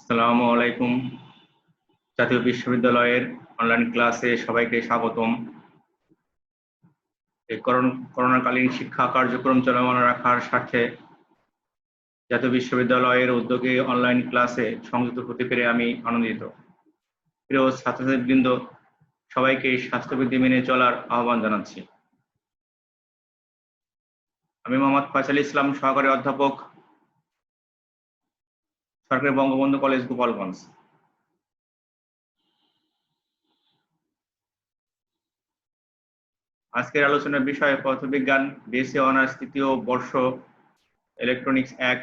আসসালামু আলাইকুম। জাতীয় বিশ্ববিদ্যালয়ের অনলাইন ক্লাসে সবাইকে স্বাগতম। এই করোনাকালীন শিক্ষা কার্যক্রম চলমান রাখার স্বার্থে জাতীয় বিশ্ববিদ্যালয়ের উদ্যোগে অনলাইন ক্লাসে সংযুক্ত হতে পেরে আমি আনন্দিত। প্রিয় ছাত্রছাত্রীবৃন্দ, সবাইকে স্বাস্থ্যবিধি মেনে চলার আহ্বান জানাচ্ছি। আমি মোহাম্মদ ফয়সাল ইসলাম, সহকারী অধ্যাপক, সরকারি বঙ্গবন্ধু কলেজ, গোপালগঞ্জ। আজকের আলোচনার বিষয় পদার্থবিজ্ঞান বিএসসি অনার্স তৃতীয় বর্ষ, ইলেকট্রনিক্স 1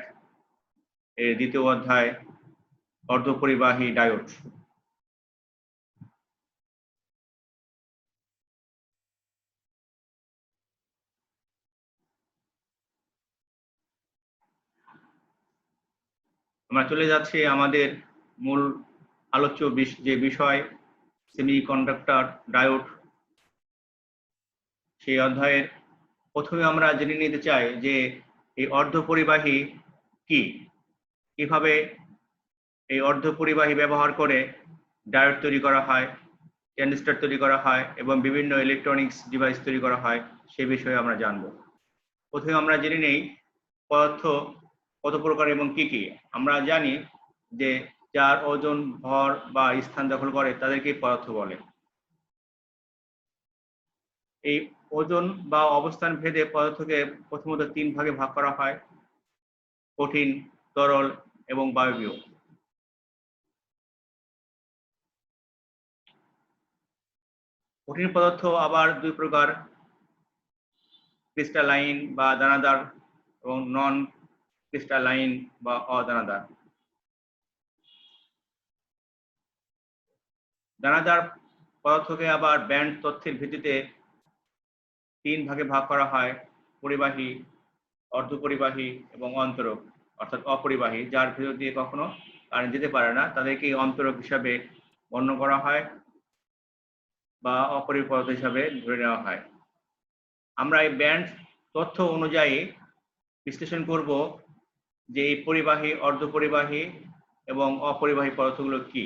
এর দ্বিতীয় অধ্যায়, অর্ধপরিবাহী ডায়োড। আমরা চলে যাচ্ছি আমাদের মূল আলোচ্য যে বিষয় সেমিকন্ডাক্টর ডায়োড। সেই অধ্যায়ের প্রথমে আমরা জেনে নিতে চাই যে এই অর্ধপরিবাহী কি, কিভাবে এই অর্ধপরিবাহী ব্যবহার করে ডায়োড তৈরি করা হয়, ট্রানজিস্টর তৈরি করা হয় এবং বিভিন্ন ইলেকট্রনিক্স ডিভাইস তৈরি করা হয়, সে বিষয়ে আমরা জানব। প্রথমে আমরা জেনে নেই পদার্থ কত প্রকার এবং কি কি। আমরা জানি যে যার ওজন, ভর বা স্থান দখল করে তাদেরকে পদার্থ বলে। এই ওজন বা অবস্থান ভেদে পদার্থকে প্রথমত 3 ভাগে ভাগ করা হয়: কঠিন, তরল এবং বায়বীয়। কঠিন পদার্থ আবার 2 প্রকার: ক্রিস্টালাইন বা দানাদার এবং নন ক্রিস্টালাইন বা অদানাদার। দানাদার পদার্থকে আবার ব্যান্ড তথ্যের ভিত্তিতে 3 ভাগে ভাগ করা হয়: পরিবাহী, অর্ধপরিবাহী এবং অন্তরক অর্থাৎ অপরিবাহী। যার ভিতর দিয়ে কখনো কারেন্ট যেতে পারে না তাদেরকে অন্তরক হিসাবে গণ্য করা হয় বা অপরিবাহী পদার্থ হিসাবে ধরে নেওয়া হয়। আমরা এই ব্যান্ড তথ্য অনুযায়ী বিশ্লেষণ করব যে এই পরিবাহী, অর্ধপরিবাহী এবং অপরিবাহী পদার্থগুলো কি।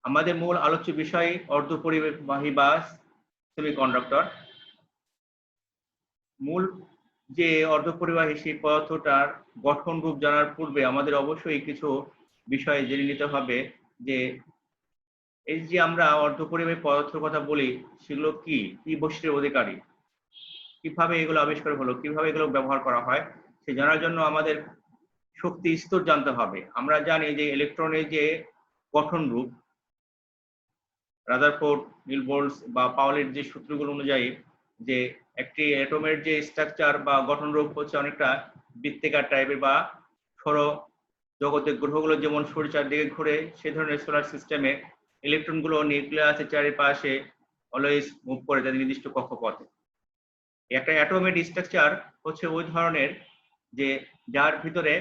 আমাদের মূল আলোচ্য বিষয় অর্ধপরিবাহী বা সেমিকন্ডাক্টর। মূল যে অর্ধপরিবাহী সেই পদার্থটার গঠন রূপ জানার পূর্বে আমাদের অবশ্যই কিছু বিষয় জেনে নিতে হবে যে এই যে আমরা অর্ধপরিবাহী পদার্থের কথা বলি সেগুলো কি কি বৈশিষ্ট্যের অধিকারী, কিভাবে এগুলো আবিষ্কার হলো, কিভাবে এগুলো ব্যবহার করা হয়, সে জানার জন্য আমাদের শক্তি স্তর জানতে হবে। আমরা জানি যে ইলেকট্রনের যে গঠন রূপ, রাদারফোর্ড, নিলবোল্টস বা পাউলির যে সূত্রগুলো অনুযায়ী যে একটি অ্যাটমের যে স্ট্রাকচার বা গঠন রূপ হচ্ছে অনেকটা বৃত্তাকার টাইপের বা সৌর জগতের গ্রহগুলো যেমন সূর্যের চারদিকে ঘুরে, সে ধরনের সোলার সিস্টেমে ইলেকট্রনগুলো নিউক্লিয়াসের চারিপাশে অলওয়েজ মুভ করে তাদের নির্দিষ্ট কক্ষপথে। একটা অ্যাটমের স্ট্রাকচার হচ্ছে ওই ধরনের যে যার ভিতরে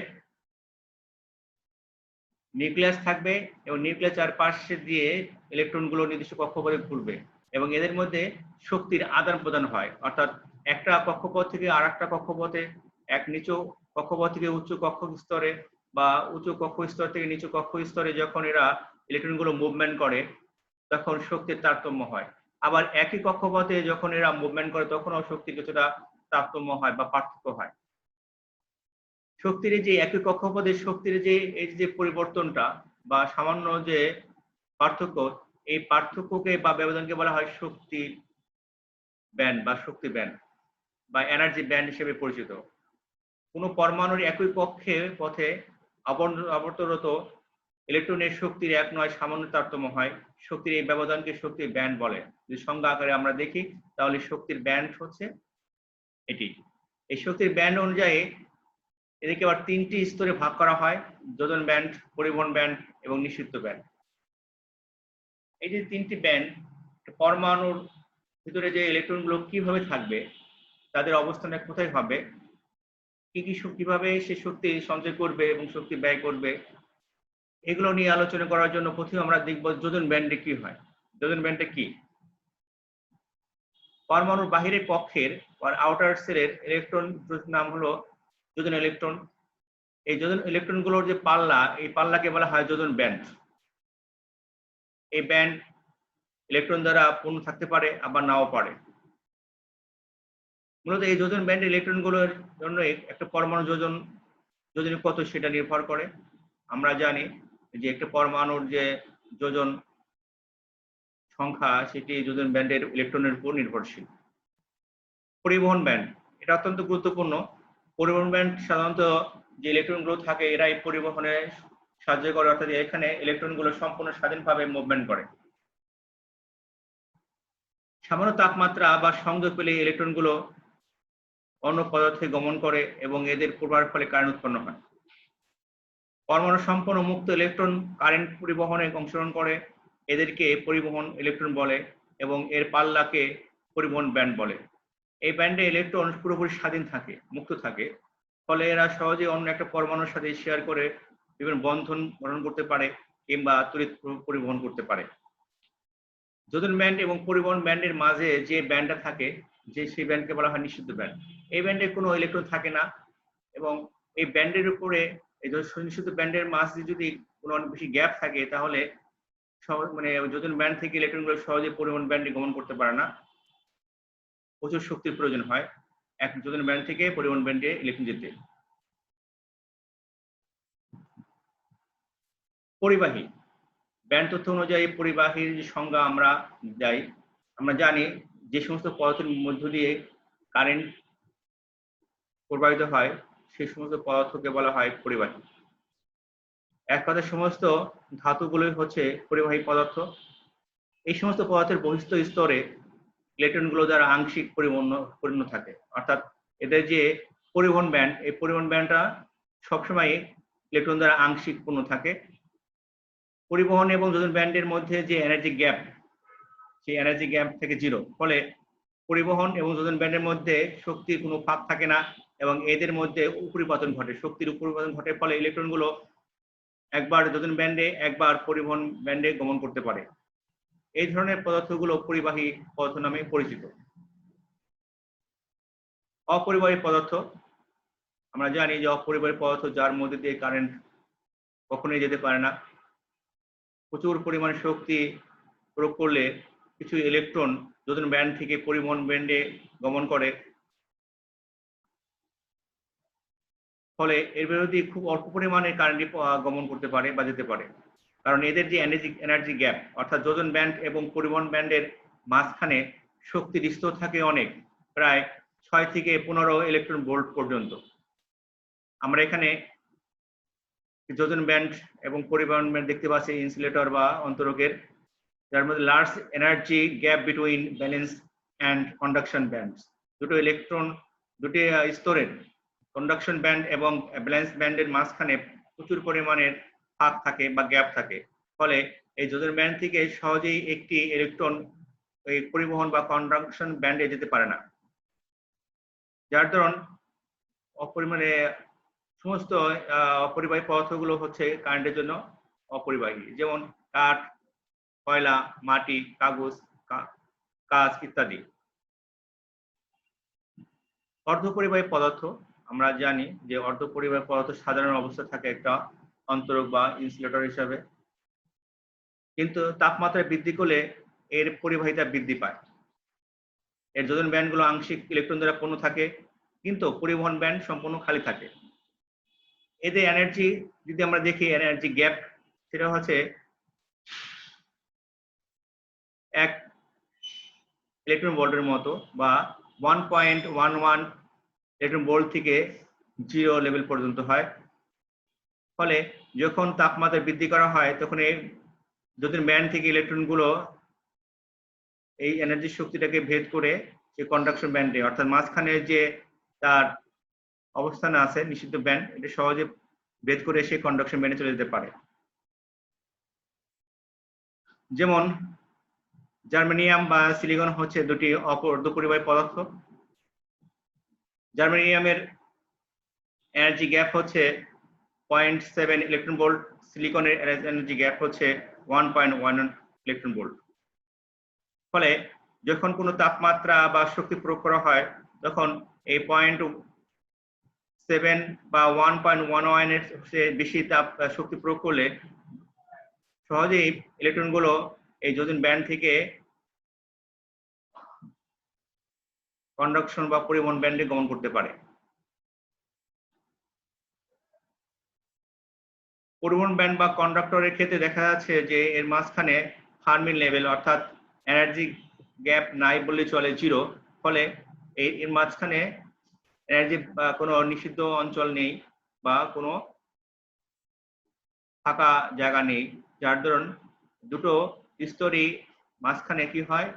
নিউক্লিয়াস থাকবে এবং নিউক্লিয়াস চারপাশে দিয়ে ইলেকট্রনগুলো নির্দিষ্ট কক্ষপথে ঘুরবে এবং এদের মধ্যে শক্তির আদান প্রদান হয়। অর্থাৎ একটা কক্ষপথ থেকে আর একটা কক্ষপথে, এক নিচু কক্ষপথ থেকে উচ্চ কক্ষ স্তরে বা উচ্চ কক্ষ স্তর থেকে নিচু কক্ষ স্তরে যখন এরা ইলেকট্রনগুলো মুভমেন্ট করে তখন শক্তির তারতম্য হয়। আবার একই কক্ষপথে যখন এরা মুভমেন্ট করে তখনও শক্তির কিছুটা তারতম্য হয় বা পার্থক্য হয়। শক্তির যে একই কক্ষপথে শক্তির যে এই যে পরিবর্তনটা বা সামান্য যে পার্থক্য, এই পার্থক্যকে বা ব্যবধানকে বলা হয় শক্তি ব্যান্ড বা শক্তি ব্যান্ড বা এনার্জি ব্যান্ড হিসেবে পরিচিত। কোনো পরমাণুর একই কক্ষে পথে আবর্তরত ইলেকট্রনের শক্তির এক নয় সামান্য তারতম্য হয়, শক্তির এই ব্যবধানকে শক্তির ব্যান্ড বলে। যদি সংজ্ঞা আকারে আমরা দেখি তাহলে শক্তির ব্যান্ড হচ্ছে এটি। এই শক্তির ব্যান্ড অনুযায়ী এদেরকে আবার 3টি স্তরে ভাগ করা হয়: যোজন ব্যান্ড, পরিবহন ব্যান্ড এবং নিষিদ্ধ ব্যান্ড। এই যে 3টি ব্যান্ড, পরমাণুর ভিতরে যে ইলেকট্রনগুলো কিভাবে থাকবে, তাদের অবস্থানে কোথায় হবে, কিভাবে সে শক্তি সঞ্চয় করবে এবং শক্তি ব্যয় করবে, এগুলো নিয়ে আলোচনা করার জন্য প্রথমে আমরা দেখব যোজন ব্যান্ডে কি হয়। যোজন ব্যান্ডে কি? পরমাণুর বাহিরের কক্ষের আউটার সেলের ইলেকট্রন নাম হলো যোজন ইলেকট্রন। এই যোজন ইলেকট্রনগুলোর যে পাল্লা, এই পাল্লাকে বলা হয় যোজন ব্যান্ড। এই ব্যান্ড ইলেকট্রন দ্বারা পূর্ণ থাকতে পারে আবার নাও পারে। মূলত এই যোজন ব্যান্ড ইলেকট্রনগুলোর জন্য একটা পরমাণু যোজনী কত সেটা নির্ভর করে। আমরা জানি যে একটা পরমাণুর যে যোজন সংখ্যা সেটি যোজন ব্যান্ডের ইলেকট্রনের উপর নির্ভরশীল। পরিবহন ব্যান্ড এটা অত্যন্ত গুরুত্বপূর্ণ। পরিবহন ব্যান্ড সাধারণত যে ইলেকট্রনগুলো থাকে এরাই পরিবহনে সাহায্য করে, অর্থাৎ এখানে ইলেকট্রনগুলো সম্পূর্ণ স্বাধীনভাবে মুভমেন্ট করে। সামান্য তাপমাত্রা বা সংযোগ পেলে ইলেকট্রনগুলো অন্য পদার্থে গমন করে এবং এদের প্রবাহের ফলে কারেন্ট উৎপন্ন হয়। পরমাণু সম্পূর্ণ মুক্ত ইলেকট্রন কারেন্ট পরিবহনে অংশগ্রহণ করে, এদেরকে পরিবহন ইলেকট্রন বলে এবং এর পাল্লাকে পরিবহন ব্যান্ড বলে। এই ব্যান্ডে ইলেকট্রন পুরোপুরি স্বাধীন থাকে, মুক্ত থাকে, ফলে এরা সহজে অন্য একটা পরমাণুর সাথে শেয়ার করে বিভিন্ন বন্ধন গঠন করতে পারে কিংবা তড়িৎ পরিবহন করতে পারে। যোজন ব্যান্ড এবং পরিবহন ব্যান্ডের মাঝে যে ব্যান্ডটা থাকে সেই ব্যান্ডকে বলা হয় নিষিদ্ধ ব্যান্ড। এই ব্যান্ডে কোনো ইলেকট্রন থাকে না এবং এই ব্যান্ডের উপরে এই নিষিদ্ধ ব্যান্ডের মাঝে যদি কোনো অনেক বেশি গ্যাপ থাকে তাহলে মানে যোজন ব্যান্ড থেকে ইলেকট্রনগুলো সহজে পরিবহন ব্যান্ডে গমন করতে পারে না, প্রচুর শক্তির প্রয়োজন হয় এক যোজন ব্যান্ড থেকে পরিবহন ব্যান্ডে ইলেকট্রন যেতে। পরিবাহী ব্যান্ড তথ্য অনুযায়ী পরিবাহীর সংজ্ঞা আমরা জানি যে সমস্ত পদার্থের মধ্য দিয়ে কারেন্ট প্রবাহিত হয় সেই সমস্ত পদার্থকে বলা হয় পরিবাহী। এক কথায় সমস্ত ধাতুগুলোই হচ্ছে পরিবাহী পদার্থ। এই সমস্ত পদার্থের বহিস্থ স্তরে ইলেকট্রনগুলো দ্বারা আংশিক পরিপূর্ণ থাকে, অর্থাৎ এদের যে পরিবহন ব্যান্ড, এই পরিবহন ব্যান্ডটা সবসময় ইলেকট্রন দ্বারা আংশিক পূর্ণ থাকে। পরিবহন এবং যোজন ব্যান্ডের মধ্যে যে এনার্জি গ্যাপ, সেই এনার্জি গ্যাপ থেকে জিরো, ফলে পরিবহন এবং যোজন ব্যান্ডের মধ্যে শক্তির কোনো ফাঁক থাকে না এবং এদের মধ্যে উপরিপতন ঘটে। শক্তির উপরিপতন ঘটে ফলে ইলেকট্রনগুলো একবার যোজন ব্যান্ডে একবার পরিবহন ব্যান্ডে গমন করতে পারে। এই ধরনের পদার্থগুলো পরিবাহী পদার্থ নামে পরিচিত। অপরিবাহী পদার্থ আমরা জানি যে অপরিবাহী পদার্থ যার মধ্যে দিয়ে কারেন্ট কখনোই যেতে পারে না। প্রচুর পরিমাণে শক্তি প্রয়োগ করলে কিছু ইলেকট্রন যোজন ব্যান্ড থেকে পরিবহন ব্যান্ডে গমন করে, ফলে এর বিরোধী খুব অল্প পরিমাণে কারেন্ট গমন করতে পারে বা যেতে পারে, কারণ এদের যে এনার্জি গ্যাপ, অর্থাৎ যোজন ব্যান্ড এবং পরিবহন ব্যান্ডের মাঝখানে শক্তির স্তর থাকে অনেক, প্রায় 6 থেকে 15 ইলেকট্রন ভোল্ট পর্যন্ত। আমরা এখানে যোজন ব্যান্ড এবং পরিবহন ব্যান্ড দেখতে পাচ্ছি ইনসুলেটর বা অন্তরকের, যার মধ্যে large energy gap between balance and conduction bands. দুটি স্তরের কন্ডাকশন ব্যান্ড এবং ব্যালেন্স ব্যান্ডের মাঝখানে প্রচুর পরিমাণের ফাঁক থাকে বা গ্যাপ থাকে, ফলে এই যোজন ব্যান্ড থেকে সহজেই একটি ইলেকট্রন এই পরিবহন বা কন্ডাকশন ব্যান্ডে যেতে পারে না, যার ধরুন অপরিমাণে সমস্ত অপরিবাহী পদার্থগুলো হচ্ছে কারেন্টের জন্য অপরিবাহী, যেমন কাঠ, কয়লা, মাটি, কাগজ, কাঁচ ইত্যাদি। অর্ধপরিবাহী পদার্থ আমরা জানি যে অর্ধপরিবাহী পদার্থ সাধারণ অবস্থা থাকে একটা অন্তরক বা ইনসুলেটর হিসাবে, কিন্তু তাপমাত্রা বৃদ্ধি করলে এর পরিবাহিতা বৃদ্ধি পায়। এর যোজন ব্যান্ডগুলো আংশিক ইলেকট্রন দ্বারা পূর্ণ থাকে কিন্তু পরিবহন ব্যান্ড সম্পূর্ণ খালি থাকে। এদের এনার্জি যদি আমরা দেখি, এনার্জি গ্যাপ সেটা হচ্ছে 1 ইলেকট্রন ভোল্টের মতো বা 1.11 ইলেকট্রন ভোল্ট থেকে 0 লেভেল পর্যন্ত হয়। ফলে যখন তাপমাত্রা বৃদ্ধি করা হয় তখন এই যোজন ব্যান্ড থেকে ইলেকট্রনগুলো এই এনার্জি শক্তিটাকে ভেদ করে এই কন্ডাকশন ব্যান্ডে, অর্থাৎ মাঝখানে যে তার অবস্থানে আছে নিষিদ্ধ ব্যান্ড, এটা সহজে ভেদ করে সেই কন্ডাকশন ব্যান্ডে চলে যেতে পারে। যেমন জার্মেনিয়াম বা সিলিকন হচ্ছে দুটি অর্ধপরিবাহী পদার্থ। জার্মেনিয়ামের এনার্জি গ্যাপ হচ্ছে 0.7 ইলেকট্রন ভোল্ট, সিলিকনের এনার্জি গ্যাপ হচ্ছে 1.1 ইলেকট্রন ভোল্ট। ফলে যখন কোনো তাপমাত্রা বা শক্তি প্রয়োগ করা হয় তখন এই 7 বা 1.11 এর বেশি তাপ শক্তি প্রয়োগ করলে সহজেই ইলেকট্রনগুলো এই যোজন ব্যান্ড থেকে কন্ডাকশন বা পরিবহন ব্যান্ডে গমন করতে পারে। পরিবহন ব্যান্ড বা কন্ডাক্টরের ক্ষেত্রে দেখা যাচ্ছে যে এর মাঝখানে ফার্মি লেভেল অর্থাৎ এনার্জি গ্যাপ নাই বললে চলে, 0। ফলে এর মাঝখানে এনার্জি বা কোনো নিষিদ্ধ অঞ্চল নেই বা কোনো ফাঁকা জায়গা নেই, যার দরুন দুটো স্তরই মাঝখানে কি হয়,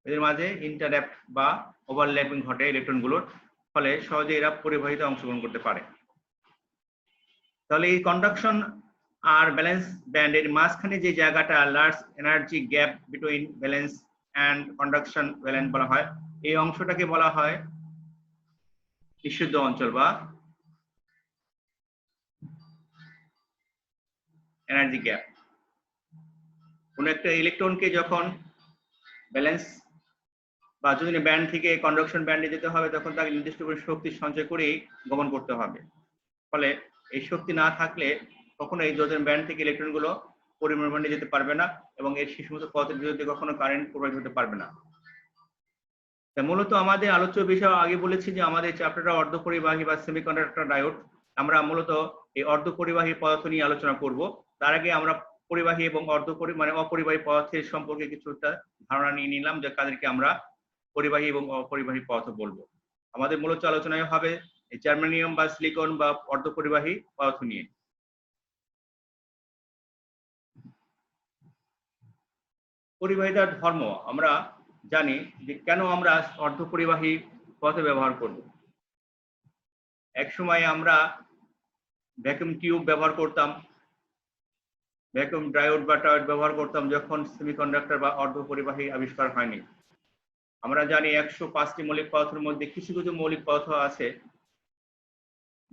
এদের মাঝে ইন্টারঅ্যাক্ট বা ওভারল্যাপিং ঘটে ইলেকট্রনগুলোর, ফলে সহজে এরা পরিবাহিতে অংশগ্রহণ করতে পারে। তাহলে এই কন্ডাকশন আর ব্যালেন্স ব্যান্ডের মাঝখানে যে জায়গাটা large energy gap between balance and conduction balance বলা হয়, এই অংশটাকে বলা হয় নিষিদ্ধ অঞ্চল বা এনার্জি গ্যাপ। কোন একটা ইলেকট্রনকে যখন ব্যালেন্স বা যদি ব্যান্ড থেকে কন্ডাকশন ব্যান্ডে যেতে হবে তখন তাকে নির্দিষ্ট করে শক্তি সঞ্চয় করেই গমন করতে হবে। ফলে এই শক্তি না থাকলে কখনো এই যোজন ব্যান্ড থেকে ইলেকট্রনগুলো পরিবহন ব্যান্ডে যেতে পারবে না এবং এর শিশুমত পথের বিরুদ্ধে কখনো কারেন্ট প্রবাহিত হতে পারবে না। মূলত আমাদের আলোচ্য বিষয় আগে বলেছি যে আমাদের চ্যাপ্টারটা অর্ধপরিবাহী বা সেমিকন্ডাক্টর ডায়োড। আমরা মূলত এই অর্ধপরিবাহী পদার্থ নিয়ে আলোচনা করব। তার আগে আমরা পরিবাহী এবং অপরিবাহী পদার্থের সম্পর্কে কিছুটা ধারণা নিয়ে নিলাম, যে তাদেরকে আমরা পরিবাহী এবং অপরিবাহী পদার্থ বলবো। আমাদের মূলত আলোচনায় হবে জার্মেনিয়াম বা সিলিকন বা অর্ধপরিবাহী পদার্থ নিয়ে। পরিবাহিতার ধর্ম আমরা জানি যে কেন আমরা অর্ধপরিবাহী পদার্থ ব্যবহার করব। এক সময় আমরা ভ্যাকুয়াম টিউব ব্যবহার করতাম, ভ্যাকুয়াম ডায়োড বা টায়োড ব্যবহার করতাম যখন সেমিকন্ডাক্টর বা অর্ধপরিবাহী আবিষ্কার হয়নি। আমরা জানি 105টি মৌলিক পদার্থের মধ্যে কিছু কিছু মৌলিক পদার্থ আছে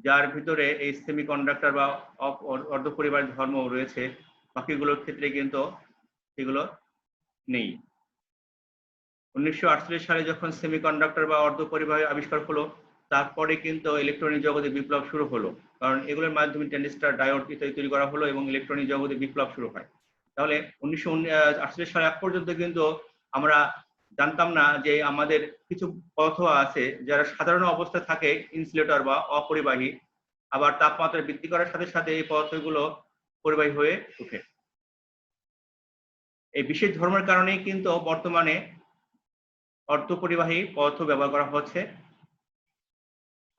যার ভিতরে এই সেমিকন্ডাক্টর বা অর্ধপরিবাহী ধর্ম রয়েছে, বাকিগুলোর ক্ষেত্রে কিন্তু এগুলো নেই। 1948 সালে যখন সেমিকন্ডাক্টর বা অর্ধপরিবাহী আবিষ্কার হলো, তারপরে কিন্তু ইলেকট্রনিক জগতে বিপ্লব শুরু হলো, কারণ এগুলোর মাধ্যমে ট্রানজিস্টর ডায়োড ইত্যাদি তৈরি করা হলো এবং ইলেকট্রনিক জগতে বিপ্লব শুরু হয়। তাহলে 1948 সাল এক পর্যন্ত কিন্তু আমরা জানতাম না যে আমাদের কিছু পদার্থ আছে যারা সাধারণ অবস্থায় থাকে ইনসুলেটর বা অপরিবাহী, আবার তাপমাত্রা বৃদ্ধি করার সাথে সাথে এই পদার্থগুলো পরিবাহী হয়ে ওঠে। এই বিশেষ ধর্মের কারণেই কিন্তু বর্তমানে অর্ধপরিবাহী পদার্থ ব্যবহার করা হচ্ছে,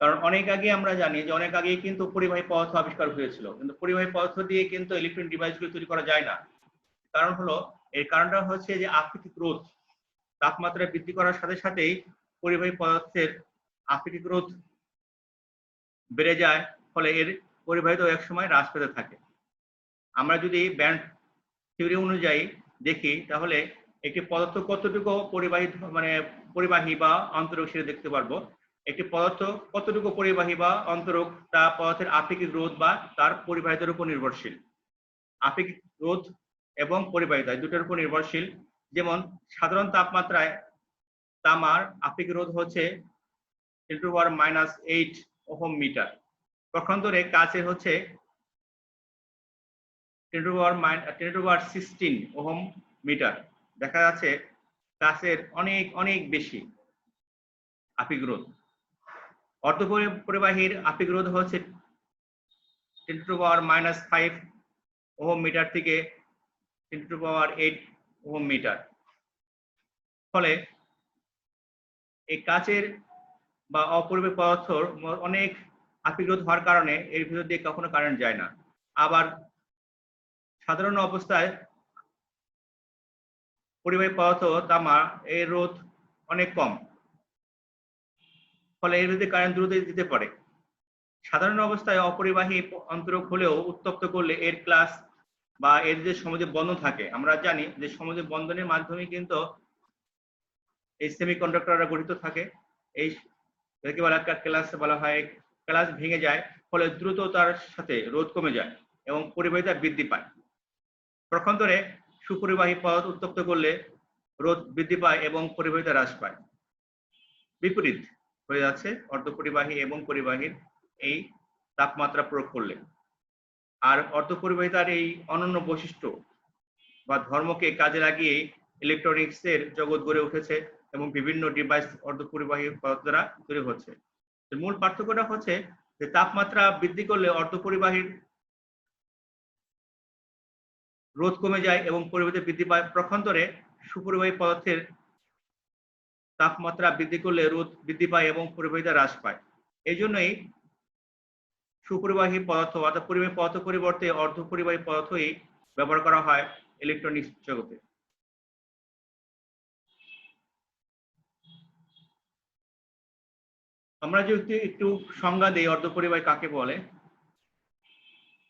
কারণ অনেক আগে আমরা জানি যে অনেক আগে কিন্তু পরিবাহী পদার্থ আবিষ্কার হয়েছিল, কিন্তু পরিবাহী পদার্থ দিয়ে কিন্তু ইলেকট্রনিক ডিভাইসগুলো তৈরি করা যায় না। কারণ হলো, এর কারণটা হচ্ছে যে আপেক্ষিক রোধ। তাপমাত্রা বৃদ্ধি করার সাথে সাথেই পরিবাহী পদার্থের আপেক্ষিক রোধ বেড়ে যায়, ফলে এর পরিবাহিত এক সময় হ্রাস পেতে থাকে। আমরা যদি ব্যান্ড থিওরি অনুযায়ী দেখি তাহলে একটি পদার্থ কতটুকু পরিবাহী বা অন্তরক সেটা দেখতে পারবো। একটি পদার্থ কতটুকু পরিবাহী বা অন্তরক তা পদার্থের আপেক্ষিক রোধ বা তার পরিবাহিতার উপর নির্ভরশীল। আপেক্ষিক রোধ এবং পরিবাহিতা দুটোর উপর নির্ভরশীল। যেমন সাধারণ তাপমাত্রায় তামার আপেক্ষিক রোধ হচ্ছে 10⁻⁻8 ওহম মিটার, পক্ষান্তরে কাচের হচ্ছে 10⁻16 ওহম মিটার। দেখা যাচ্ছে কাচের অনেক অনেক বেশি আপেক্ষিক রোধ। অর্ধপরিবাহীর আপেক্ষিক রোধ হচ্ছে 10⁻⁻5 ওহম মিটার থেকে 10⁻8 ওহম মিটার। ফলে এই কাচের বা অপরিবাহী পদার্থর অনেক আপেক্ষিক রোধ হওয়ার কারণে এর ভিতর দিয়ে কখনো কারেন্ট যায় না। আবার সাধারণ অবস্থায় পরিবাহী পদার্থ তামা এর রোধ অনেক কম, ফলে এর ভিতরে কারেন্ট দ্রুত দিতে পারে। সাধারণ অবস্থায় অপরিবাহী অন্তরক হলেও উত্তপ্ত করলে এর ক্লাস বা এর যে সমযোজী বন্ধন থাকে, আমরা জানি যে সমযোজী বন্ধনের মাধ্যমে কিন্তু এই সেমিকন্ডাক্টররা গঠিত থাকে। এই ক্লাস বলা হয়, ক্লাস ভেঙে যায়, ফলে দ্রুত তার সাথে রোধ কমে যায় এবং পরিবাহিতা বৃদ্ধি পায়। পক্ষান্তরে সুপরিবাহী পদার্থ উত্তপ্ত করলে রোধ বৃদ্ধি পায় এবং পরিবাহিতা হ্রাস পায়। বিপরীত হয়ে যাচ্ছে অর্ধপরিবাহী এবং পরিবাহীর এই তাপমাত্রা প্রয়োগ করলে। আর অর্ধপরিবাহিতার এই অনন্য বৈশিষ্ট্য বা ধর্মকে কাজে লাগিয়ে ইলেকট্রনিক্সের জগৎ গড়ে উঠেছে এবং বিভিন্ন ডিভাইস অর্ধপরিবাহী পদার্থ দ্বারা তৈরি হচ্ছে। মূল পার্থক্যটা হচ্ছে যে তাপমাত্রা বৃদ্ধি করলে অর্ধপরিবাহীর রোধ কমে যায় এবং পরিবাহিতা বৃদ্ধি পায়। পক্ষান্তরে সুপরিবাহী পদার্থের তাপমাত্রা বৃদ্ধি করলে রোধ বৃদ্ধি পায় এবং পরিবাহিতা হ্রাস পায়। এই জন্যই সুপরিবাহী পদার্থ অর্থাৎ পরিবাহী পদার্থ পরিবর্তে অর্ধপরিবাহী পদার্থই ব্যবহার করা হয় ইলেকট্রনিক্স জগতে। আমরা যদি একটু সংজ্ঞা দিই অর্ধপরিবাহী কাকে বলে,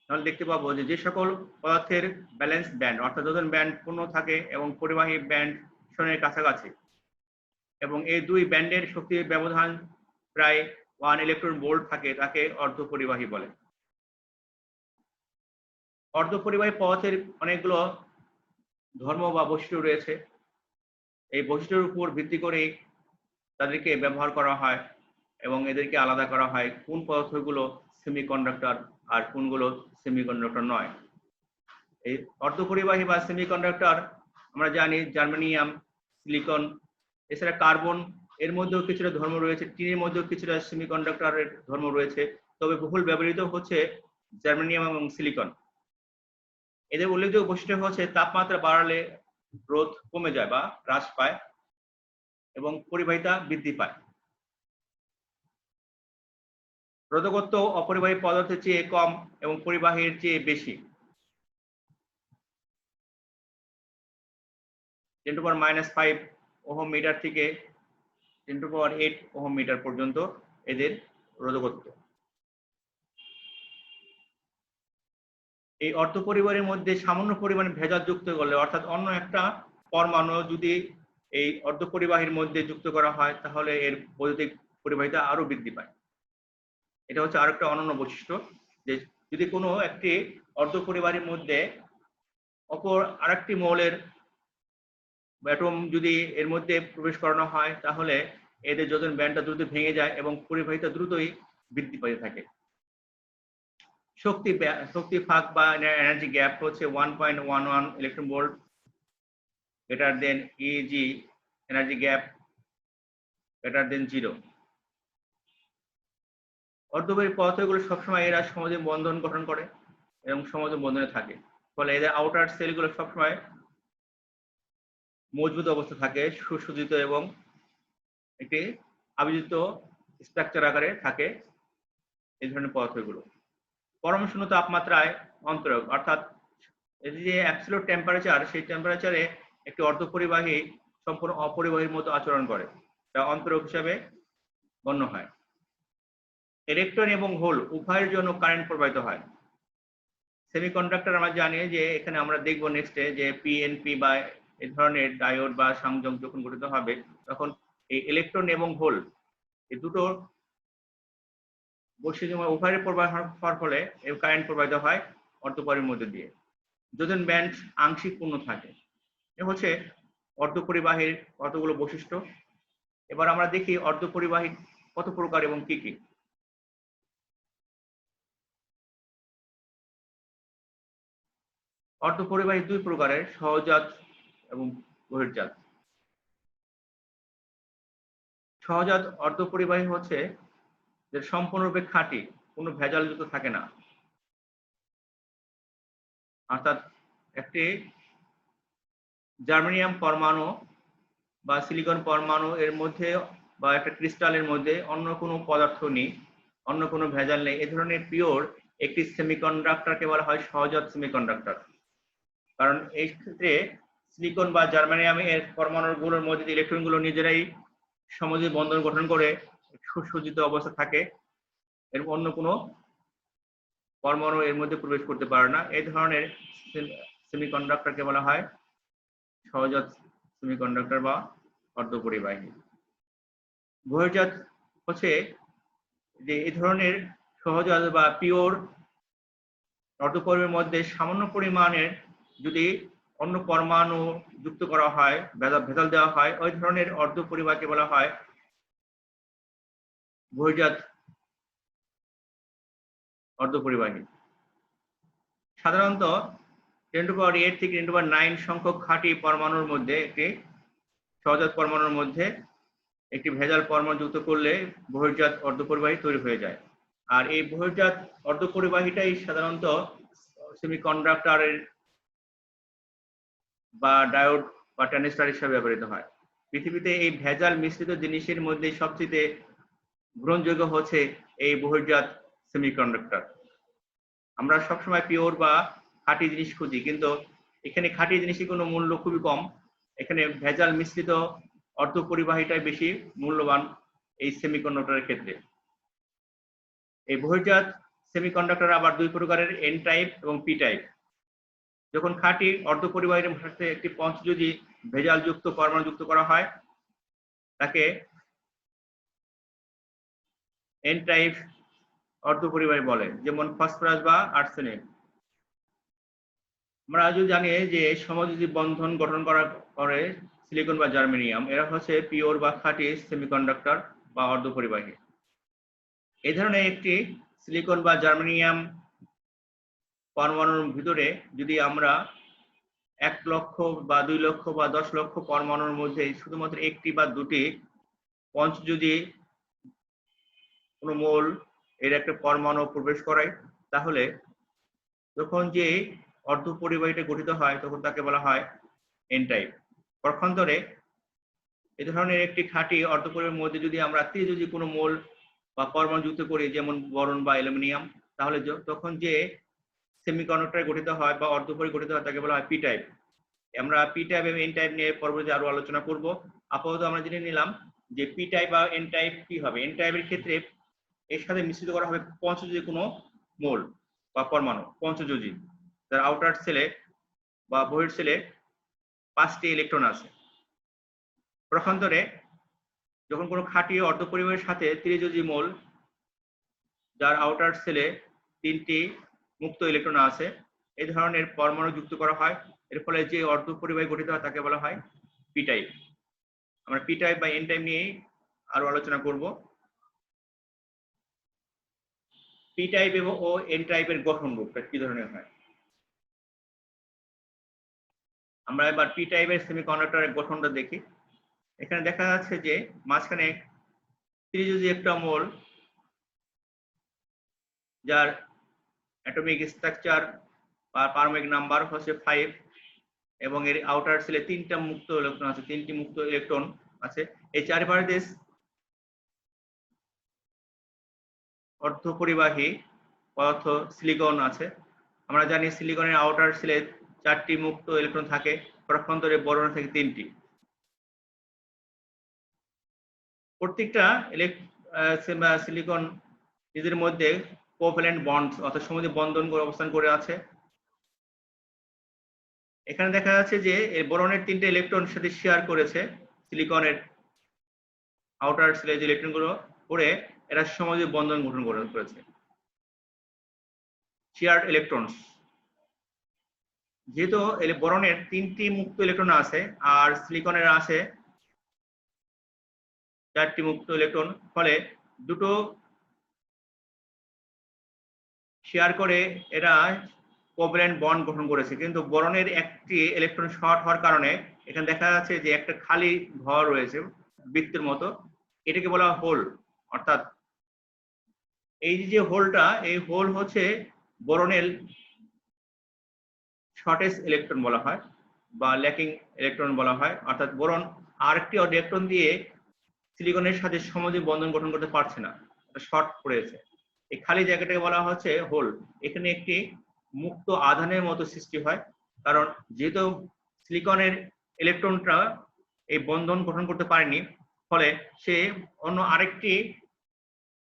তাহলে দেখতে পাবো যে সকল পদার্থের ব্যালেন্স ব্যান্ড অর্থাৎ যোজন ব্যান্ড পূর্ণ থাকে এবং পরিবাহী ব্যান্ড শূন্যের কাছাকাছি এবং এই দুই ব্যান্ডের শক্তির ব্যবধান প্রায় 1 ইলেকট্রন ভোল্ট থাকে, তাকে অর্ধপরিবাহী বলে। অর্ধপরিবাহী পদার্থের অনেকগুলো ধর্ম বা বৈশিষ্ট্য রয়েছে। এই বৈশিষ্ট্যের উপর ভিত্তি করে তাদেরকে ব্যবহার করা হয় এবং এদেরকে আলাদা করা হয় কোন পদার্থগুলো সেমিকন্ডাক্টর আর কোনগুলো সেমিকন্ডাক্টর নয়। এই অর্ধপরিবাহী বা সেমিকন্ডাক্টর আমরা জানি জার্মেনিয়াম, সিলিকন, এছাড়া কার্বন এর মধ্যেও কিছুটা ধর্ম রয়েছে, টিনের মধ্যেও কিছুটা সেমিকন্ডাক্টরের ধর্ম রয়েছে, তবে বহুল ব্যবহৃত হচ্ছে জার্মেনিয়াম এবং সিলিকন। এদের উল্লেখযোগ্য বৈশিষ্ট্য হচ্ছে তাপমাত্রা বাড়ালে রোধ কমে যায় বা হ্রাস পায় এবং পরিবাহিতা বৃদ্ধি পায়। রোধকত্ব অপরিবাহী পদার্থের চেয়ে কম এবং পরিবাহীর চেয়ে বেশি। 10⁻⁵ ওহম মিটার থেকে 10⁸ ওহম মিটার পর্যন্ত এদের রোধকত্ব। এই অর্ধপরিবাহীর মধ্যে সামান্য পরিমাণে ভেজাল যুক্ত করলে অর্থাৎ অন্য একটা পরমাণু যদি এই অর্ধপরিবাহীর মধ্যে যুক্ত করা হয় তাহলে এর বৈদ্যুতিক পরিবাহিতা আরো বৃদ্ধি পায়। এটা হচ্ছে আরেকটা অনন্য বৈশিষ্ট্য যে যদি কোনো একটি অর্ধপরিবাহীর মধ্যে অপর আরেকটি মৌলের অ্যাটম যদি এর মধ্যে প্রবেশ করানো হয় তাহলে এদের যোজন ব্যান্ডটা দ্রুত ভেঙে যায় এবং পরিবাহিতা দ্রুতই বৃদ্ধি পেতে থাকে। শক্তি ফাঁক বা এনার্জি গ্যাপ হচ্ছে 1.11 electron volt greater than easy energy gap greater than 0। অর্ধপরিবাহী পদার্থগুলো সবসময় এরা সমাজে বন্ধন গঠন করে এবং সমাজে বন্ধনে থাকে, ফলে এদের আউটার সেলগুলো সবসময় মজবুত অবস্থা থাকে, সুসজ্জিত এবং একটি আবির্জিত স্ট্রাকচার আকারে থাকে এই ধরনের পদার্থগুলো। পরমাণু শূন্য তাপমাত্রায় অন্তরক অর্থাৎ এই যে অ্যাবসলিউট টেম্পারেচার, সেই টেম্পারেচারে একটি অর্ধপরিবাহী সম্পূর্ণ অপরিবাহীর মতো আচরণ করে, তা অন্তরক হিসাবে গণ্য হয়। ইলেকট্রন এবং হোল উভয়ের জন্য কারেন্ট প্রবাহিত হয়। সেমিকন্ডাক্টর আমরা জানি যে এখানে আমরা দেখব নেক্সটে যে পিএনপি বা এই ধরনের ডায়োড বা সংযোগ যখন গঠিত হবে তখন এই ইলেকট্রন এবং হোল এই দুটো বৈশিষ্ট্য উভয়ের প্রবাহ হওয়ার ফলে এই কারেন্ট প্রবাহিত হয় অর্ধপরিবাহীর মধ্যে দিয়ে। যোজন ব্যান্ড আংশিক পূর্ণ থাকে। এ হচ্ছে অর্ধপরিবাহীর কতগুলো বৈশিষ্ট্য। এবার আমরা দেখি অর্ধপরিবাহী কত প্রকার এবং কি কি। অর্ধপরিবাহী দুই প্রকারের, সহজাত এবং বহির্জাত। সহজাত অর্ধপরিবাহী হচ্ছে যে সম্পূর্ণরূপে খাঁটি, কোনো ভেজালযুক্ত থাকে না, অর্থাৎ একটি জার্মেনিয়াম পরমাণু বা সিলিকন পরমাণু এর মধ্যে বা একটা ক্রিস্টালের মধ্যে অন্য কোনো পদার্থ নেই, অন্য কোনো ভেজাল নেই, এ ধরনের পিওর একটি সেমিকন্ডাক্টরকে বলা হয় সহজাত সেমিকন্ডাক্টর। কারণ এই ক্ষেত্রে সিলিকন বা জার্মেনিয়াম এর পরমাণুগুলোর মধ্যে ইলেকট্রনগুলো নিজেরাই সমযোজী বন্ধন গঠন করে সুসজ্জিত অবস্থা থাকে, এর অন্য কোনো পরমাণু এর মধ্যে প্রবেশ করতে পারে না। এই ধরনের সেমিকন্ডাক্টরকে বলা হয় সহজাত সেমিকন্ডাক্টর বা অর্ধপরিবাহী। বহির্জাত হচ্ছে যে এই ধরনের সহজাত বা পিওর অর্ধপরিবাহীর মধ্যে সামান্য পরিমাণের যদি অন্য পরমাণু যুক্ত করা হয়, ভেজাল দেওয়া হয়, ওই ধরনের অর্ধপরিবাহীকে বলা হয় বহির্জাত অর্ধপরিবাহী। সাধারণত 10⁸ থেকে 10⁹ সংখ্যক খাঁটি পরমাণুর মধ্যে একটি সহজাত পরমাণুর মধ্যে একটি ভেজাল পরমাণু যুক্ত করলে বহির্জাত অর্ধপরিবাহী তৈরি হয়ে যায়। আর এই বহির্জাত অর্ধপরিবাহীটাই সাধারণত সেমিকন্ডাক্টরের বা ডায়োড বা ট্রানজিস্টর হিসেবে ব্যবহৃত হয়। পৃথিবীতে এই ভেজাল মিশ্রিত জিনিসের মধ্যে সবচেয়ে গ্রহণযোগ্য হচ্ছে এই বহির্জাত সেমিকন্ডাক্টর। আমরা সবসময় পিওর বা খাঁটি জিনিস খুঁজি, কিন্তু এখানে খাঁটি জিনিসের কোনো মূল্য খুবই কম। এখানে ভেজাল মিশ্রিত অর্ধপরিবাহীটাই বেশি মূল্যবান এই সেমিকন্ডাক্টরের ক্ষেত্রে। এই বহির্জাত সেমিকন্ডাক্টর আবার দুই প্রকারের, এন টাইপ এবং পি টাইপ। যখন খাঁটি অর্ধপরিবাহীর সাথে একটি পঞ্চযোজী ভেজাল যুক্ত পরমাণু যুক্ত করা হয় তাকে এন টাইপ অর্ধপরিবাহী বলে, যেমন ফসফরাস বা আর্সেনিক। আমরা আজও জানি যে সমযোজী বন্ধন গঠন করে সিলিকন বা জার্মেনিয়াম, এরা হচ্ছে পিওর বা খাঁটি সেমিকন্ডাক্টর বা অর্ধপরিবাহী। এই ধরনের একটি সিলিকন বা জার্মেনিয়াম পরমাণুর ভিতরে যদি আমরা 1 লক্ষ বা 2 লক্ষ বা 10 লক্ষ পরমাণুর মধ্যে শুধুমাত্র একটি বা দুটি পঞ্চযোজী কোনো মৌল এর একটা পরমাণু প্রবেশ করায়, তাহলে যখন যে অর্ধপরিবাহীটা গঠিত হয় তখন তাকে বলা হয় এন টাইপ। পক্ষান্তরে এই ধরনের একটি খাঁটি অর্ধপরিবাহীর মধ্যে যদি আমরা ত্রিযোজী কোনো মৌল বা পরমাণু যুক্ত করি, যেমন বোরন বা অ্যালুমিনিয়াম, তাহলে তখন যে সেমিকন্ডাক্টর গঠিত হয় বা অর্ধপরিবাহী গঠিত হয় তাকে বলা হয় পি টাইপ। আমরা পি টাইপ এবং এন টাইপ নিয়ে পরবর্তীতে আরো আলোচনা করব। আপাতত আমরা জেনে নিলাম যে পি টাইপ বা এন টাইপ কি হবে। এন টাইপের ক্ষেত্রে এর সাথে মিশ্রিত করা হবে পঞ্চযোজী কোনো মৌল বা পরমাণু, পঞ্চযোজী, যার আউটার সেলে বা বহির সেলে 5টি ইলেকট্রন আছে। পক্ষান্তরে যখন কোনো খাঁটি অর্ধপরিবাহীর সাথে ত্রিযোজী মৌল যার আউটার সেলে 3টি মুক্ত ইলেকট্রন আছে, এই ধরনের পরমাণু যুক্ত করা হয়, এর ফলে যে অর্ধপরিবাহী গঠিত হয় তাকে বলা হয় পি টাইপ। আমরা পি টাইপ বা এন টাইপ নিয়ে আরো আলোচনা করব। পি টাইপ এবং এন টাইপের গঠন রূপটা কি ধরনের হয়। আমরা এবার পি টাইপের সেমিকন্ডাক্টরের গঠনটা দেখি। এখানে দেখা যাচ্ছে যে মাঝখানে ত্রিযোজী একটা মৌল যার অ্যাটমিক স্ট্রাকচার বা পারমাণবিক নাম্বার হচ্ছে 5 এবং এর আউটার সেলে 3টা মুক্ত ইলেকট্রন আছে, 3টি মুক্ত ইলেকট্রন আছে। এই চারিপাশে অর্ধপরিবাহী পদার্থ সিলিকন আছে। আমরা জানি সিলিকনের আউটার সেলে 4টি মুক্ত ইলেকট্রন থাকে, পক্ষান্তরে বোরনে থাকে 3টি। প্রত্যেকটা সিলিকন নিজের মধ্যে কোভ্যালেন্ট বন্ড অর্থাৎ সমযোজী বন্ধন করে অবস্থান করে আছে। এখানে দেখা যাচ্ছে যে এই বোরনের 3টে ইলেকট্রন সাথে শেয়ার করেছে সিলিকনের আউটার সেলে যে ইলেকট্রনগুলো করে এরা সমযোজী বন্ধন গঠন করেছে, শেয়ার্ড ইলেকট্রনস। যেহেতু বোরনের 3টি মুক্ত ইলেকট্রন আছে আর সিলিকনের আছে 4টি মুক্ত ইলেকট্রন, ফলে দুটো শেয়ার করে এরা কোভ্যালেন্ট বন্ড গঠন করেছে। কিন্তু বোরনের একটি ইলেকট্রন শর্ট হওয়ার কারণে এখানে দেখা যাচ্ছে যে একটা খালি ঘর রয়েছে বৃত্তের মতো, এটাকে বলা হয় হোল। অর্থাৎ এই যে হোলটা, এই হোল হচ্ছে বোরনের শর্টেজ ইলেকট্রন বলা হয় বা ল্যাকিং ইলেকট্রন বলা হয়। অর্থাৎ বোরন আরেকটি ইলেকট্রন দিয়ে সিলিকনের সাথে সমযোজী বন্ধন গঠন করতে পারছে না, শর্ট পড়েছে। এই খালি জায়গাটাকে বলা হচ্ছে হোল। এখানে একটি মুক্ত আধানের মতো সৃষ্টি হয়, কারণ যেহেতু সিলিকনের ইলেকট্রনটা এই বন্ধন গঠন করতে পারেনি, ফলে সে অন্য আরেকটি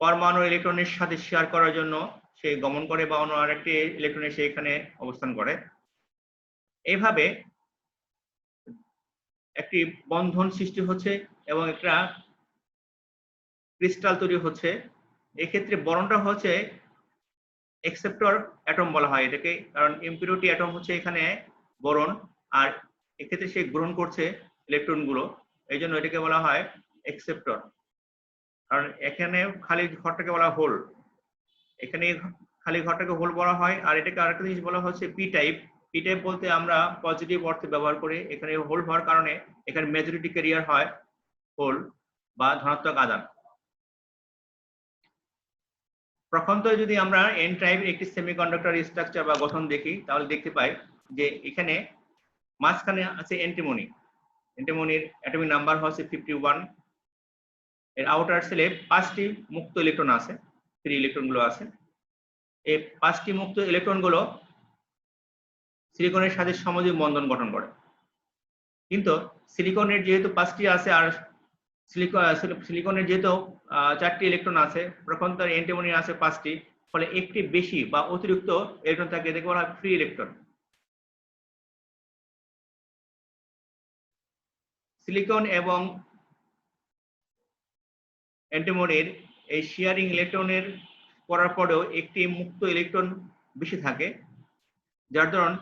পরমাণু ইলেকট্রনের সাথে শেয়ার করার জন্য সে গমন করে বা অন্য আরেকটি ইলেকট্রন এসে এখানে অবস্থান করে। এইভাবে একটি বন্ধন সৃষ্টি হচ্ছে এবং একটা ক্রিস্টাল তৈরি হচ্ছে। এক্ষেত্রে বোরনটা হচ্ছে অ্যাকসেপ্টর অ্যাটম বলা হয় এটাকে, কারণ ইম্পিউরিটি অ্যাটম হচ্ছে এখানে বোরন, আর এক্ষেত্রে সে গ্রহণ করছে ইলেকট্রনগুলো, এই জন্য এটাকে বলা হয় অ্যাকসেপ্টর। কারণ এখানে খালি ঘরটাকে বলা হোল, এখানে খালি ঘরটাকে হোল বলা হয়। আর এটাকে আরেকটা জিনিস বলা হচ্ছে পি টাইপ। পি টাইপ বলতে আমরা পজিটিভ অর্থে ব্যবহার করি। এখানে হোল হওয়ার কারণে এখানে মেজরিটি ক্যারিয়ার হয় হোল বা ধনাত্মক আদান। প্রথমতই যদি আমরা এন টাইপের একটি সেমিকন্ডাক্টর স্ট্রাকচার বা গঠন দেখি তাহলে দেখতে পাই যে এখানে মাঝখানে আছে অ্যান্টিমনি। অ্যান্টিমনির অ্যাটমিক নাম্বার হচ্ছে 51। এর আউটার সেলে 5টি মুক্ত ইলেকট্রন আছে, ফ্রি ইলেকট্রন গুলো আছে। এই 5টি মুক্ত ইলেকট্রন গুলো সিলিকনের সাথে সমযোজী বন্ধন গঠন করে। কিন্তু সিলিকনের যেহেতু 5টি আছে আর সিলিকনের যেহেতু 4টি ইলেকট্রন আছে, তখন তার অ্যান্টিমনি আছে 5টি, ফলে একটি বেশি বা অতিরিক্ত ইলেকট্রন থাকে, এটাকে বলা হয় ফ্রি ইলেকট্রন। সিলিকন এবং অ্যান্টিমনির এই শেয়ারিং ইলেকট্রনের করার পরেও একটি মুক্ত ইলেকট্রন বেশি থাকে, যার ধরুন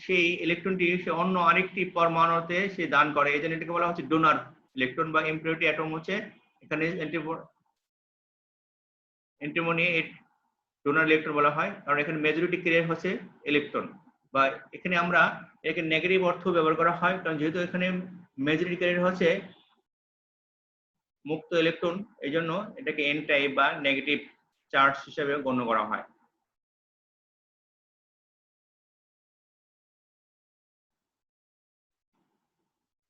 সেই ইলেকট্রনটি সে অন্য আরেকটি পরমাণুতে সে দান করে। এই জন্য এটাকে বলা হচ্ছে ডোনার ইলেকট্রন বা ইম্পিউরিটি অ্যাটম হচ্ছে এখানে অ্যান্টিমনি ডোনার ইলেকট্রন বলা হয়, কারণ এখানে মেজরিটি ক্যারিয়ার হচ্ছে ইলেকট্রন। বা এখানে আমরা একে নেগেটিভ অর্থ ব্যবহার করা হয়, কারণ যেহেতু এখানে মেজরিটি ক্যারিয়ার হচ্ছে মুক্ত ইলেকট্রন, এই জন্য এটাকে এন টাইপ বা নেগেটিভ চার্জ হিসেবে গণ্য করা হয়।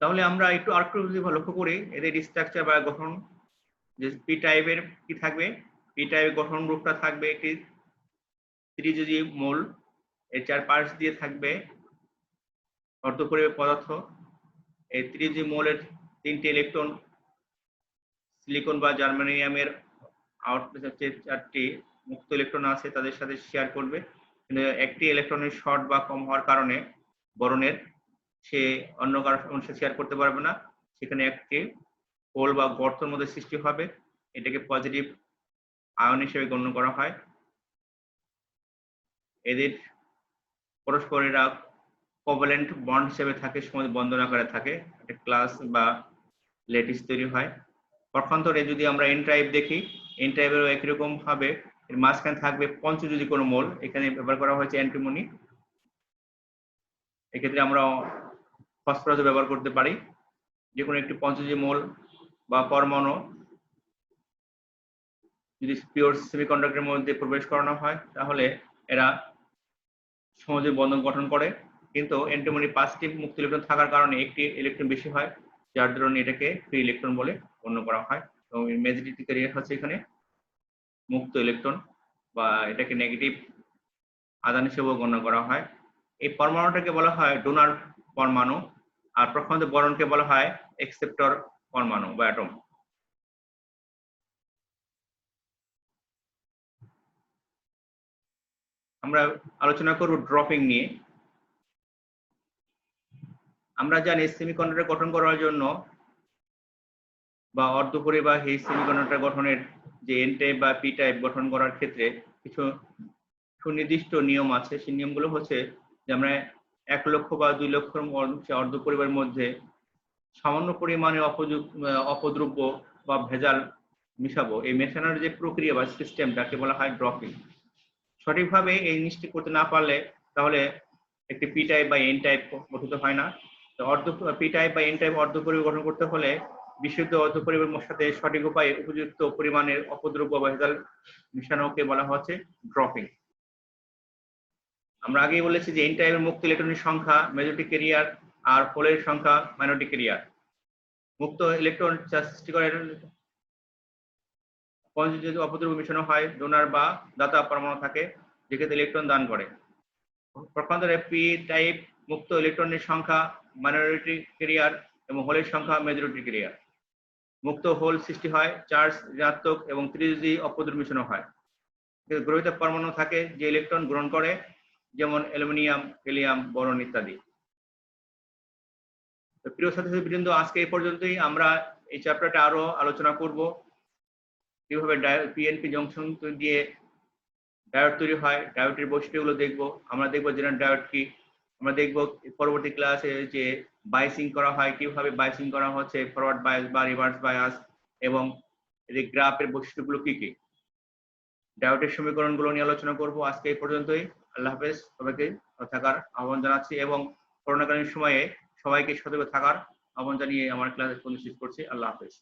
তাহলে আমরা একটু আরেকটু যদি লক্ষ্য করি এদের স্ট্রাকচার বা গঠন, যে পি টাইপের কি থাকবে। পি টাইপের গঠন রূপটা থাকবে একটি ত্রিযোজী মৌল, এর চারপাশ দিয়ে থাকবে অর্ধপরিবাহী পদার্থ। এই ত্রিযোজী মৌলের 3টি ইলেকট্রন সিলিকন বা জার্মানিয়ামের আউটপ্লেস হচ্ছে 4টি মুক্ত ইলেকট্রন আছে, তাদের সাথে শেয়ার করবে। কিন্তু একটি ইলেকট্রনের শর্ট বা কম হওয়ার কারণে বরণের সে অন্য কারোর সাথে শেয়ার করতে পারবে না, সেখানে একটি হোল বা গর্তের মধ্যে সৃষ্টি হবে। এটাকে পজিটিভ আয়ন হিসেবে গণ্য করা হয়। এদের পরস্পরেরা কোভ্যালেন্ট বন্ড হিসেবে থাকে, সময় বন্ধন আকারে থাকে, একটা ক্লাস বা ল্যাটিস তৈরি হয়। পক্ষান্তরে যদি আমরা এন টাইপ দেখি, এন টাইপেরও একই রকম ভাবে এর মাঝখানে থাকবে পঞ্চযোজী কোনো মৌল, এখানে ব্যবহার করা হয়েছে অ্যান্টিমনি। এক্ষেত্রে আমরা ফসফরাস ব্যবহার করতে পারি। যে কোনো একটি পঞ্চযোজী মৌল বা পরমাণু যদি পিওর সেমিকন্ডাক্টরের মধ্যে প্রবেশ করানো হয় তাহলে এরা সমযোজী বন্ধন গঠন করে। কিন্তু অ্যান্টিমনি 5টি মুক্ত ইলেকট্রন থাকার কারণে একটি ইলেকট্রন বেশি হয়, যার ধরনে এটাকে ফ্রি ইলেকট্রন বলে গণ্য করা হয়। এবং মেজরিটি ক্যারিয়ার হচ্ছে এখানে মুক্ত ইলেকট্রন, বা এটাকে নেগেটিভ আদান হিসেবেও গণ্য করা হয়। এই পরমাণুটাকে বলা হয় ডোনার পরমাণু, আর প্রথমত বরণকে বলা হয় অ্যাকসেপ্টর পরমাণু বা অ্যাটম। আমরা আলোচনা করব ড্রপিং নিয়ে। আমরা জানি সেমিকন্ডাক্টর গঠন করার জন্য বা অর্ধপরিবাহী সেমিকন্ডাক্টর গঠনের যে এন টাইপ বা পি টাইপ গঠন করার ক্ষেত্রে কিছু সুনির্দিষ্ট নিয়ম আছে। সেই নিয়মগুলো হচ্ছে যে আমরা 1 লক্ষ বা 2 লক্ষ অর্ধপরিবাহের মধ্যে সামান্য পরিমাণে অপদ্রব্য বা ভেজাল মিশাবো। এই মেশানোর যে প্রক্রিয়া বা সিস্টেম, তাকে বলা হয় ড্রপিং। সঠিকভাবে এই জিনিসটি করতে না পারলে তাহলে একটি পি টাইপ বা এন টাইপ গঠিত হয় না। পি টাইপ বা এন টাইপ অর্ধপরিবাহ গঠন করতে হলে বিশুদ্ধ অর্ধপরিবাহের সাথে সঠিক উপায়ে উপযুক্ত পরিমাণের অপদ্রব্য বা ভেজাল মিশানোকে বলা হচ্ছে ড্রপিং। আমরা আগেই বলেছি যে এন টাইপের মুক্ত ইলেকট্রনের সংখ্যা মেজরিটি ক্যারিয়ার আর হোলের সংখ্যা মাইনরিটি ক্যারিয়ার। মুক্ত ইলেকট্রন সৃষ্টি করে যদি অপদ্রব্য মিশানো হয়, ডোনার বা দাতা পরমাণু থাকে যেক্ষেত্রে ইলেকট্রন দান করে। পক্ষান্তরে পি টাইপ মুক্ত ইলেকট্রনের সংখ্যা মাইনরিটি ক্যারিয়ার এবং হোলের সংখ্যা মেজরিটি ক্যারিয়ার। মুক্ত হোল সৃষ্টি হয়, চার্জ ঋণাত্মক এবং ত্রিযোজী অপদ্রব্য মিশানো হয়। গ্রহিত পরমাণু থাকে যে ইলেকট্রন গ্রহণ করে, যেমন অ্যালুমিনিয়াম, হিলিয়াম, বোরন ইত্যাদি। প্রিয় ছাত্রছাত্রীবৃন্দ, আজকে এই পর্যন্তই। আমরা এই চ্যাপ্টারটা আরো আলোচনা করব, কিভাবে পিএনপি জংশন দিয়ে ডায়োড তৈরি হয়, ডায়োডের বৈশিষ্ট্যগুলো দেখব। আমরা দেখব জেনারেল ডায়োড কি, আমরা দেখব পরবর্তী ক্লাসে যে বাইসিং করা হয়, কিভাবে বাইসিং করা হচ্ছে, ফরওয়ার্ড বায়াস বা রিভার্স বায়াস, এবং এই গ্রাফের বৈশিষ্ট্যগুলো কি কি। ডায়োডের সমীকরণগুলো নিয়ে আলোচনা করব। আজকে এই পর্যন্তই। আল্লাহ হাফেজ। সবাইকে ভালো থাকার আহ্বান জানাচ্ছি এবং করোনাকালীন সময়ে সবাইকে সতর্ক থাকার আহ্বান জানিয়ে আমার ক্লাস শেষ করছি। আল্লাহ হাফেজ।